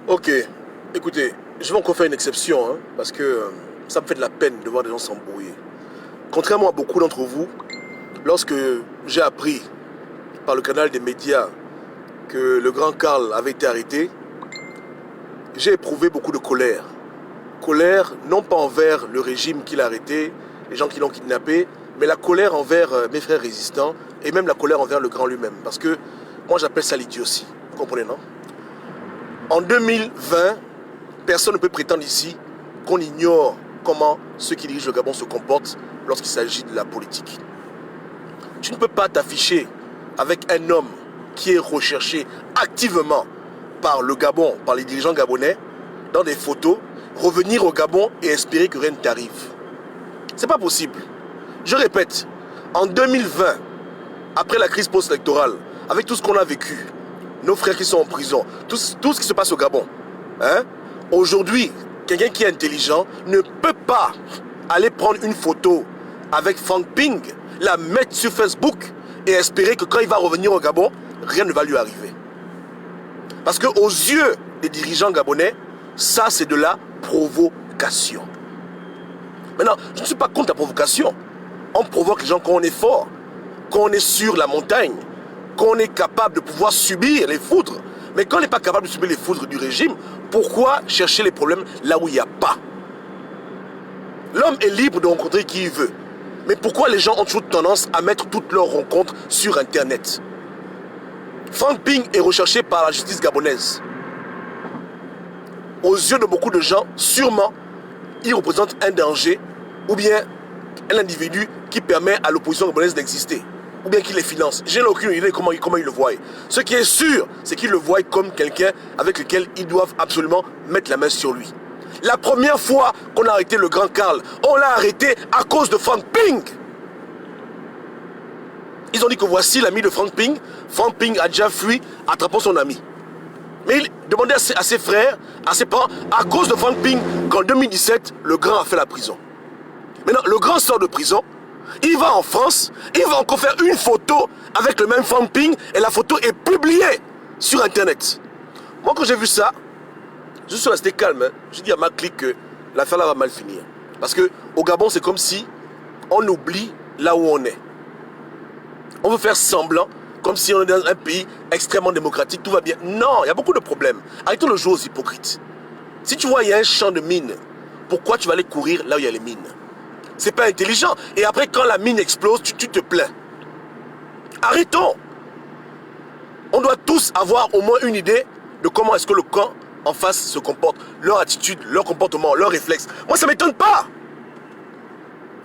Ok, écoutez, je vais encore faire une exception, hein, parce que ça me fait de la peine de voir des gens s'embrouiller. Contrairement à beaucoup d'entre vous, lorsque j'ai appris par le canal des médias que le grand Karl avait été arrêté, j'ai éprouvé beaucoup de colère. Colère non pas envers le régime qui l'a arrêté, les gens qui l'ont kidnappé, mais la colère envers mes frères résistants et même la colère envers le grand lui-même. Parce que moi j'appelle ça l'idiotie. Vous comprenez, non? En 2020, personne ne peut prétendre ici qu'on ignore comment ceux qui dirigent le Gabon se comportent lorsqu'il s'agit de la politique. Tu ne peux pas t'afficher avec un homme qui est recherché activement par le Gabon, par les dirigeants gabonais, dans des photos, revenir au Gabon et espérer que rien ne t'arrive. C'est pas possible. Je répète, en 2020, après la crise post-électorale, avec tout ce qu'on a vécu, nos frères qui sont en prison, tout ce qui se passe au Gabon, hein, aujourd'hui, quelqu'un qui est intelligent ne peut pas aller prendre une photo avec Frank Ping, la mettre sur Facebook et espérer que quand il va revenir au Gabon, rien ne va lui arriver. Parce qu'aux yeux des dirigeants gabonais, ça c'est de la provocation. Maintenant, je ne suis pas contre la provocation. On provoque les gens quand on est fort, quand on est sur la montagne, quand on est capable de pouvoir subir les foudres. Mais quand on n'est pas capable de subir les foudres du régime, pourquoi chercher les problèmes là où il n'y a pas? L'homme est libre de rencontrer qui il veut. Mais pourquoi les gens ont toujours tendance à mettre toutes leurs rencontres sur Internet? Frank Ping est recherché par la justice gabonaise. Aux yeux de beaucoup de gens, sûrement, il représente un danger ou bien un individu qui permet à l'opposition gabonaise d'exister. Ou bien qu'il les finance. Je n'ai aucune idée comment ils le voient. Ce qui est sûr, c'est qu'ils le voient comme quelqu'un avec lequel ils doivent absolument mettre la main sur lui. La première fois qu'on a arrêté le grand Karl, on l'a arrêté à cause de Frank Ping. Ils ont dit que voici l'ami de Frank Ping. Frank Ping a déjà fui, attrapant son ami. Mais il demandait à ses frères, à ses parents, à cause de Frank Ping, qu'en 2017, le grand a fait la prison. Maintenant, le grand sort de prison, il va en France, il va encore faire une photo avec le même Frank Ping et la photo est publiée sur Internet. Moi, quand j'ai vu ça, je suis resté calme. Hein. Je dis à ma clique que l'affaire là va mal finir. Parce qu'au Gabon, c'est comme si on oublie là où on est. On veut faire semblant, comme si on est dans un pays extrêmement démocratique, tout va bien. Non, il y a beaucoup de problèmes. Arrêtons le jeu aux hypocrites. Si tu vois, il y a un champ de mines, pourquoi tu vas aller courir là où il y a les mines? C'est pas intelligent. Et après, quand la mine explose, tu te plains. Arrêtons. On doit tous avoir au moins une idée de comment est-ce que le camp en face se comporte. Leur attitude, leur comportement, leurs réflexes. Moi, ça ne m'étonne pas.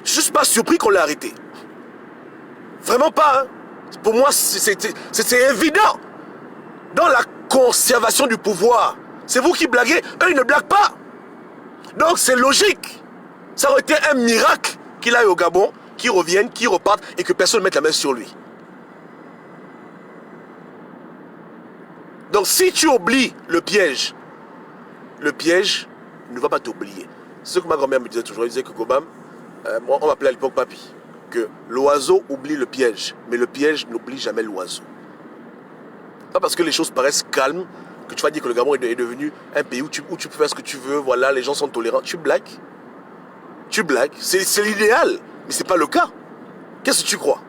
Je ne suis pas surpris qu'on l'ait arrêté. Vraiment pas. Hein. Pour moi, c'est évident. Dans la conservation du pouvoir, c'est vous qui blaguez, eux, ils ne blaguent pas. Donc, c'est logique. Ça aurait été un miracle qu'il aille au Gabon, qu'il revienne, qu'il reparte et que personne ne mette la main sur lui. Donc si tu oublies le piège ne va pas t'oublier. C'est ce que ma grand-mère me disait toujours. Elle disait que Gobam, on m'appelait à l'époque papy, que l'oiseau oublie le piège, mais le piège n'oublie jamais l'oiseau. Pas parce que les choses paraissent calmes que tu vas dire que le Gabon est devenu un pays où tu peux faire ce que tu veux, voilà, les gens sont tolérants. Tu blagues. Tu blagues, c'est l'idéal, mais c'est pas le cas. Qu'est-ce que tu crois?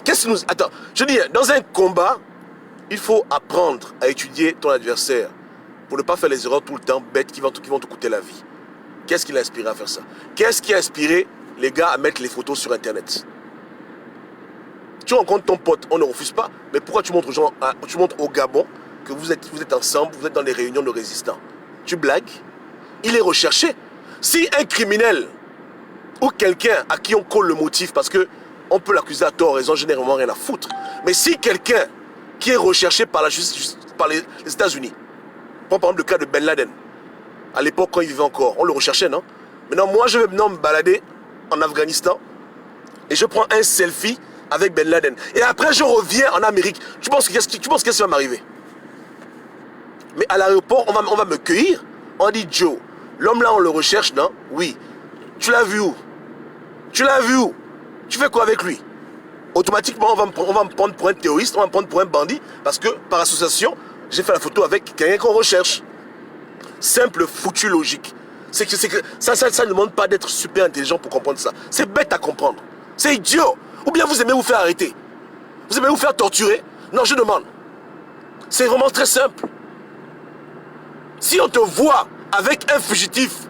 Qu'est-ce que nous... Attends, je dis, dans un combat, il faut apprendre à étudier ton adversaire pour ne pas faire les erreurs tout le temps bêtes qui vont te coûter la vie. Qu'est-ce qui l'a inspiré à faire ça? Qu'est-ce qui a inspiré les gars à mettre les photos sur Internet? Tu rencontres ton pote, on ne refuse pas, mais pourquoi tu montres aux gens, tu montres au Gabon que vous êtes ensemble, vous êtes dans des réunions de résistants? Tu blagues? Il est recherché. Si un criminel ou quelqu'un à qui on colle le motif, parce qu'on peut l'accuser à tort, raison, généralement rien à foutre, mais si quelqu'un qui est recherché par la justice, par les États-Unis, prends par exemple le cas de Ben Laden, à l'époque quand il vivait encore, on le recherchait, non? Maintenant, moi je vais maintenant me balader en Afghanistan et je prends un selfie avec Ben Laden. Et après je reviens en Amérique. Tu penses qu'est-ce qui va m'arriver? Mais à l'aéroport, on va me cueillir. On dit Joe. L'homme là, on le recherche, non? Oui. Tu l'as vu où? Tu l'as vu où? Tu fais quoi avec lui? Automatiquement, on va me prendre pour un terroriste, on va me prendre pour un bandit, parce que par association, j'ai fait la photo avec quelqu'un qu'on recherche. Simple, foutu, logique. Ça ne demande pas d'être super intelligent pour comprendre ça. C'est bête à comprendre. C'est idiot. Ou bien vous aimez vous faire arrêter. Vous aimez vous faire torturer. Non, je demande. C'est vraiment très simple. Si on te voit avec un fugitif,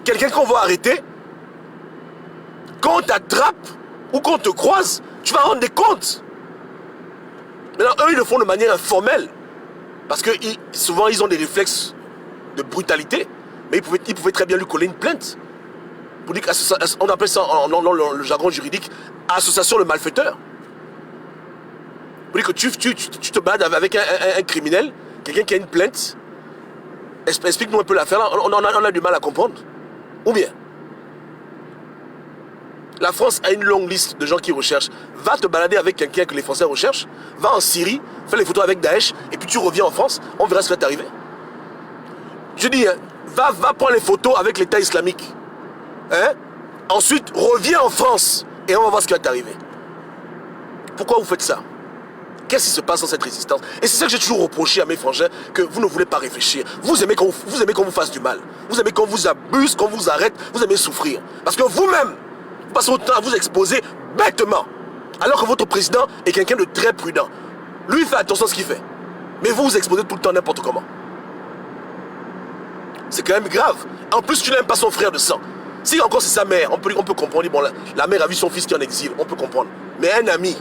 quelqu'un qu'on va arrêter, quand on t'attrape ou qu'on te croise, tu vas rendre des comptes. Maintenant, eux, ils le font de manière informelle. Parce que souvent, ils ont des réflexes de brutalité. Mais ils pouvaient très bien lui coller une plainte. Pour dire on appelle ça, dans le jargon juridique, association de malfaiteurs. Pour dire que tu te balades avec un criminel, quelqu'un qui a une plainte. Explique-nous un peu l'affaire. On a du mal à comprendre. Ou bien, la France a une longue liste de gens qui recherchent. Va te balader avec quelqu'un que les Français recherchent. Va en Syrie, fais les photos avec Daesh, et puis tu reviens en France, on verra ce qui va t'arriver. Je dis, hein, va prendre les photos avec l'État islamique. Hein? Ensuite, reviens en France, et on va voir ce qui va t'arriver. Pourquoi vous faites ça? Qu'est-ce qui se passe dans cette résistance? Et c'est ça que j'ai toujours reproché à mes frangins, que vous ne voulez pas réfléchir. Vous aimez qu'on vous fasse du mal. Vous aimez qu'on vous abuse, qu'on vous arrête. Vous aimez souffrir. Parce que vous-même, vous passez votre temps à vous exposer bêtement. Alors que votre président est quelqu'un de très prudent. Lui, il fait attention à ce qu'il fait. Mais vous vous exposez tout le temps n'importe comment. C'est quand même grave. En plus, tu n'aimes pas son frère de sang. Si encore c'est sa mère, on peut comprendre. Bon, la mère a vu son fils qui est en exil, on peut comprendre. Mais un ami,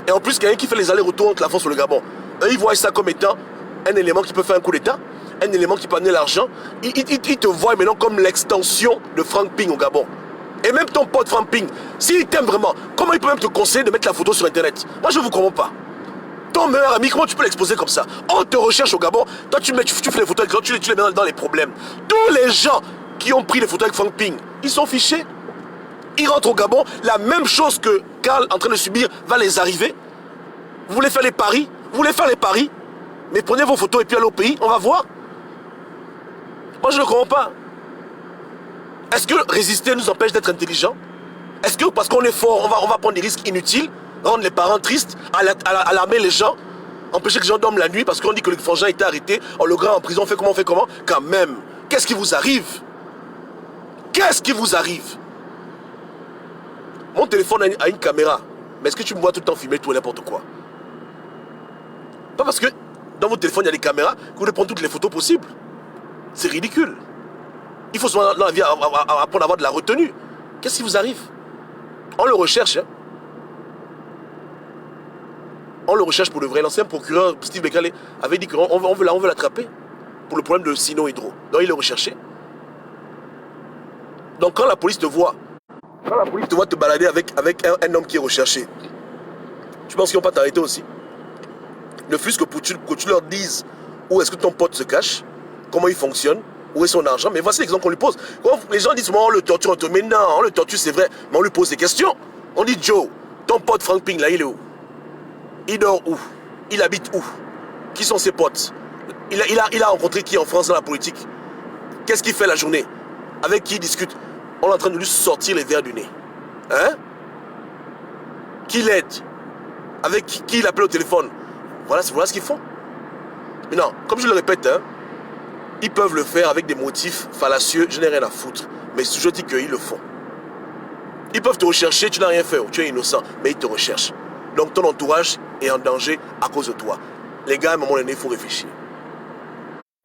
et en plus quelqu'un qui fait les allers-retours entre la France et le Gabon, eux, ils voient ça comme étant un élément qui peut faire un coup d'état, un élément qui peut amener l'argent. Ils te voient maintenant comme l'extension de Frank Ping au Gabon. Et même ton pote Frank Ping, s'il t'aime vraiment, comment il peut même te conseiller de mettre la photo sur internet? Moi je ne vous comprends pas. Ton meilleur ami, comment tu peux l'exposer comme ça? On te recherche au Gabon, toi tu fais les photos avec l'autre, tu les mets dans les problèmes. Tous les gens qui ont pris les photos avec Frank Ping, ils sont fichés. Ils rentrent au Gabon, la même chose que Karl en train de subir va les arriver. Vous voulez faire les paris? Vous voulez faire les paris? Mais prenez vos photos et puis allez au pays, on va voir. Moi je ne comprends pas. Est-ce que résister nous empêche d'être intelligents? Est-ce que parce qu'on est fort, on va prendre des risques inutiles, rendre les parents tristes, alarmer les gens, empêcher que les gens dorment la nuit parce qu'on dit que le frangin a été arrêté, on le grand en prison, on fait comment? Quand même, qu'est-ce qui vous arrive? Qu'est-ce qui vous arrive? Mon téléphone a une caméra, mais est-ce que tu me vois tout le temps filmer tout et n'importe quoi? Pas parce que dans votre téléphone il y a des caméras que vous voulez prendre toutes les photos possibles. C'est ridicule. Il faut souvent dans la vie apprendre à avoir de la retenue. Qu'est-ce qui vous arrive? On le recherche. Hein? On le recherche pour le vrai. L'ancien procureur Steve Bekele avait dit qu'on veut l'attraper pour le problème de Sino Hydro. Donc il est recherché. Donc quand la police te voit, te balader avec un homme qui est recherché, tu penses qu'ils vont pas t'arrêter aussi? Ne fût-ce que que tu leur dises où est-ce que ton pote se cache, comment il fonctionne, où est son argent. Mais voici l'exemple qu'on lui pose. Quand les gens disent on le torture, mais non, on le torture, c'est vrai, mais on lui pose des questions. On dit Joe, ton pote Frank Ping là, il est où? Il dort où? Il habite où? Qui sont ses potes? Il a rencontré qui en France dans la politique? Qu'est-ce qu'il fait la journée? Avec qui il discute? On est en train de lui sortir les verres du nez. Hein? Qui l'aide? Avec qui il appelle au téléphone? Voilà ce qu'ils font. Mais non, comme je le répète, hein, ils peuvent le faire avec des motifs fallacieux, je n'ai rien à foutre. Mais je dis qu'ils le font. Ils peuvent te rechercher, tu n'as rien fait, tu es innocent, mais ils te recherchent. Donc ton entourage est en danger à cause de toi. Les gars, à un moment donné, il faut réfléchir.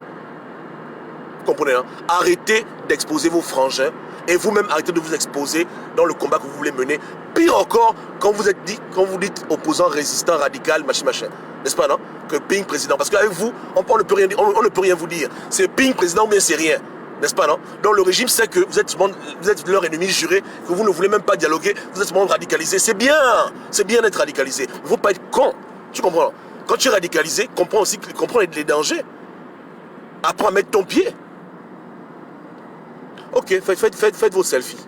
Vous comprenez, hein? Arrêtez d'exposer vos frangins et vous-même arrêtez de vous exposer dans le combat que vous voulez mener. Pire encore, quand vous dites opposant, résistant, radical, machin. N'est-ce pas, non? Que Ping président. Parce qu'avec vous, on ne peut rien vous dire. C'est Ping président ou bien c'est rien. N'est-ce pas, non? Donc le régime sait que vous êtes leur ennemi juré, que vous ne voulez même pas dialoguer, vous êtes monde radicalisé. C'est bien d'être radicalisé. Il ne faut pas être con. Tu comprends? Quand tu es radicalisé, comprends les dangers. Apprends à mettre ton pied. Ok, faites vos selfies.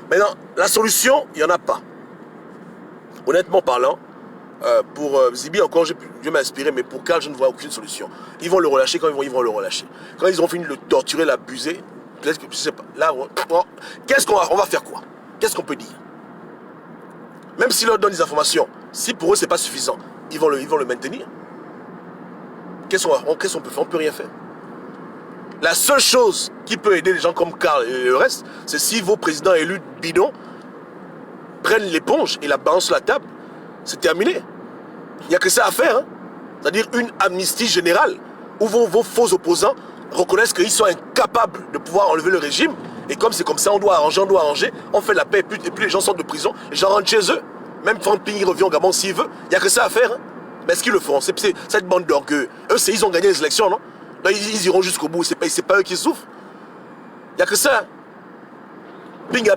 Maintenant, la solution, il n'y en a pas. Honnêtement parlant, pour Zibi encore, je vais m'inspirer, mais pour Karl, je ne vois aucune solution. Ils vont le relâcher quand ils vont le relâcher. Quand ils ont fini de le torturer, l'abuser, je sais pas. Là, qu'est-ce qu'on va faire quoi? Qu'est-ce qu'on peut dire? Même s'ils leur donnent des informations, si pour eux c'est pas suffisant, ils vont le maintenir. Qu'est-ce qu'on peut faire? On ne peut rien faire. La seule chose qui peut aider les gens comme Karl et le reste, c'est si vos présidents élus bidons prennent l'éponge et la balancent sur la table. C'est terminé. Il n'y a que ça à faire. Hein. C'est-à-dire une amnistie générale où vos faux opposants reconnaissent qu'ils sont incapables de pouvoir enlever le régime. Et comme c'est comme ça, on doit arranger, on fait la paix et puis les gens sortent de prison, les gens rentrent chez eux. Même Franck Ping revient au Gabon s'il veut. Il n'y a que ça à faire. Hein. Mais est-ce qu'ils le feront? C'est cette bande d'orgueil. Eux, ils ont gagné les élections, non? Là, ils iront jusqu'au bout. C'est pas eux qui souffrent. Il n'y a que ça. Hein.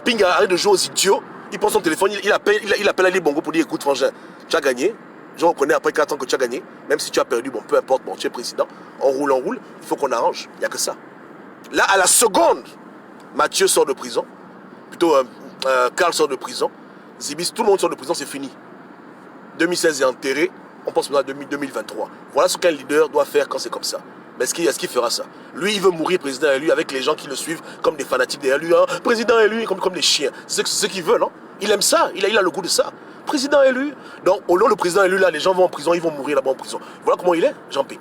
Ping arrête de jouer aux idiots. Il prend son téléphone, il appelle Ali Bongo pour dire écoute, frangin, tu as gagné. Je reconnais après 4 ans que tu as gagné. Même si tu as perdu, bon, peu importe, bon, tu es président. On roule. Il faut qu'on arrange. Il n'y a que ça. Là, à la seconde, Mathieu sort de prison. Plutôt, Karl sort de prison. Zibis, tout le monde sort de prison, c'est fini. 2016 est enterré. On pense maintenant à 2023. Voilà ce qu'un leader doit faire quand c'est comme ça. Mais est-ce qu'il fera ça? Lui, il veut mourir président élu avec les gens qui le suivent comme des fanatiques derrière lui. Hein? Président élu, comme des chiens. C'est ce qu'il veut, non? Il aime ça. Il a le goût de ça. Président élu. Donc, au lieu le président élu, là, les gens vont en prison, ils vont mourir là-bas en prison. Voilà comment il est, Jean Ping.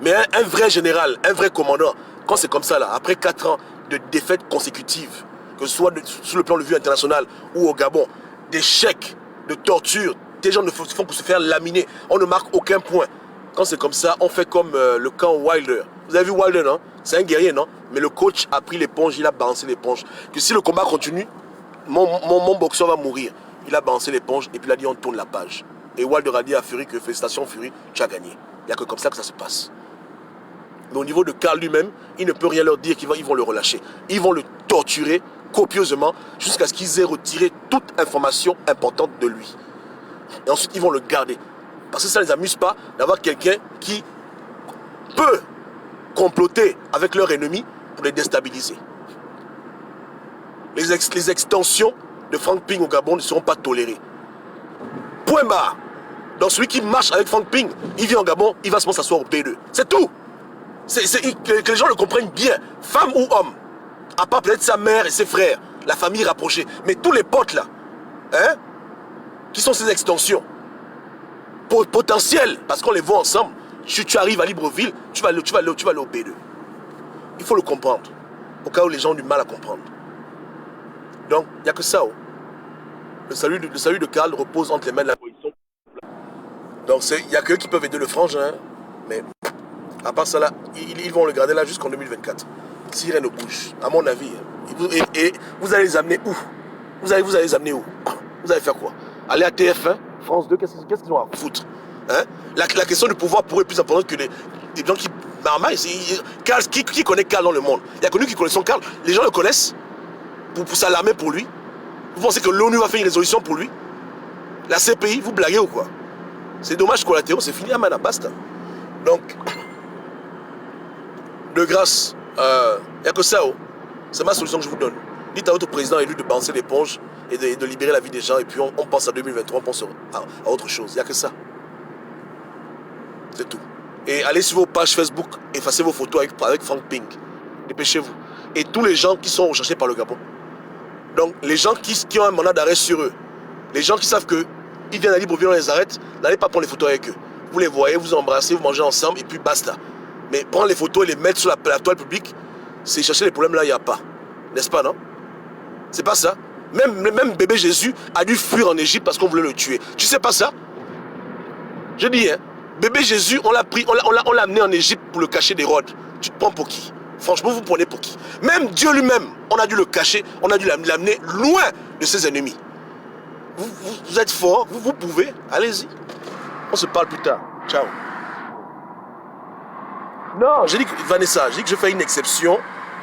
Mais un vrai général, un vrai commandant, quand c'est comme ça, là, après 4 ans de défaites consécutives, que ce soit sur le plan de vue international ou au Gabon, d'échecs, de torture, des gens ne font que se faire laminer. On ne marque aucun point. Quand c'est comme ça, on fait comme le camp Wilder. Vous avez vu Wilder, non? C'est un guerrier, non? Mais le coach a pris l'éponge, il a balancé l'éponge. Que si le combat continue, mon boxeur va mourir. Il a balancé l'éponge et puis il a dit on tourne la page. Et Wilder a dit à Fury que félicitations Fury, tu as gagné. Il n'y a que comme ça que ça se passe. Mais au niveau de Karl lui-même, il ne peut rien leur dire qu'ils vont le relâcher. Ils vont le torturer copieusement jusqu'à ce qu'ils aient retiré toute information importante de lui. Et ensuite, ils vont le garder. Parce que ça ne les amuse pas d'avoir quelqu'un qui peut comploter avec leur ennemi pour les déstabiliser. Les extensions de Franck Ping au Gabon ne seront pas tolérées. Point barre. Donc celui qui marche avec Franck Ping, il vient au Gabon, il va se s'asseoir au P2. C'est tout. Que les gens le comprennent bien, femme ou homme. À part peut-être sa mère et ses frères, la famille rapprochée. Mais tous les potes là, hein, qui sont ces extensions potentielles, parce qu'on les voit ensemble. Tu arrives à Libreville, tu vas aller au P2. Il faut le comprendre, au cas où les gens ont du mal à comprendre. Donc, il n'y a que ça. Oh. Le salut de Karl repose entre les mains de la position. Donc, il n'y a qu'eux qui peuvent aider le frangin. Hein, mais, à part ça là, ils vont le garder là jusqu'en 2024. Si rien ne bouge, à mon avis. Hein. Et vous allez les amener où? Vous allez les amener où? Vous allez faire quoi? Aller à TF1, France 2, qu'est-ce qu'ils ont à foutre? Hein? La question du pouvoir pour eux est plus importante que les gens qui... Normal, qui connaît Karl dans le monde? Il n'y a que nous qui connaissons Karl. Les gens le connaissent pour s'alarmer pour lui. Vous pensez que l'ONU va faire une résolution pour lui? La CPI, vous blaguez ou quoi? C'est dommage collatéraux, c'est fini à Mana, basta. Donc, de grâce, il n'y a que ça. Oh. C'est ma solution que je vous donne. Dites à votre président élu de balancer l'éponge et de libérer la vie des gens. Et puis on pense à 2023, on pense à autre chose. Il n'y a que ça. C'est tout. Et allez sur vos pages Facebook, effacez vos photos avec Franck Ping. Dépêchez-vous. Et tous les gens qui sont recherchés par le Gabon. Donc, les gens qui ont un mandat d'arrêt sur eux, les gens qui savent qu'ils viennent à Libreville, on les arrête, n'allez pas prendre les photos avec eux. Vous les voyez, vous embrassez, vous mangez ensemble et puis basta. Mais prendre les photos et les mettre sur la toile publique, c'est chercher les problèmes là, il n'y a pas. N'est-ce pas, non? C'est pas ça. Même bébé Jésus a dû fuir en Égypte parce qu'on voulait le tuer. Tu sais pas ça? Je dis, hein, bébé Jésus, on l'a amené en Égypte pour le cacher d'Hérode. Tu te prends pour qui? Franchement, vous prenez pour qui? Même Dieu lui-même, on a dû le cacher, on a dû l'amener loin de ses ennemis. Vous êtes fort, vous pouvez, allez-y. On se parle plus tard. Ciao. Non, j'ai dit que Vanessa, j'ai dit que je fais une exception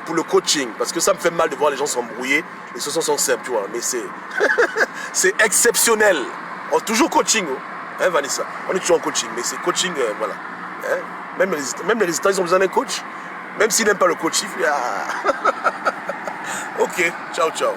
pour le coaching, parce que ça me fait mal de voir les gens s'embrouiller. Les solutions sont simples, tu vois, mais c'est exceptionnel. On est toujours coaching, hein, Vanessa. On est toujours en coaching, mais c'est coaching, voilà. Hein? Même les résistants, ils ont besoin d'un coach. Même s'ils n'aiment pas le coach, ok, ciao, ciao.